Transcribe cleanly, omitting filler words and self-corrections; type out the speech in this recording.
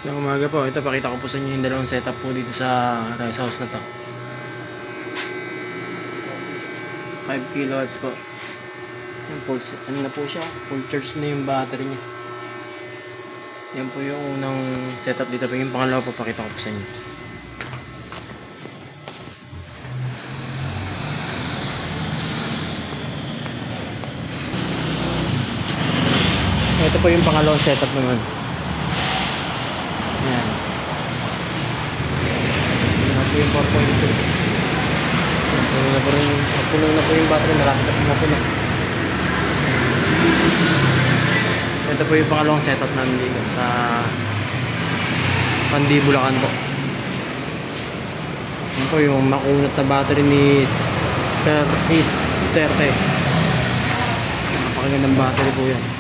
Ng umaga po, ito pakita ko po sa inyo yung dalawang setup po dito sa rice house na to. 5 kilowatts po. Yung full set, ano na po siya, full charge na yung battery niya. Yan po yung unang setup dito. Yung pangalawa po pakita ko po sa inyo. Ito po yung pangalawang setup naman. Ayan. Ito po yung 4.2. Puno na po yung battery. Malapit na po mapuno. Ito po yung pangalawang setup namin dito sa Pandi, Bulacan po. Ito po yung makunat na battery ni Sir Is 30. Napakagandang battery po yan.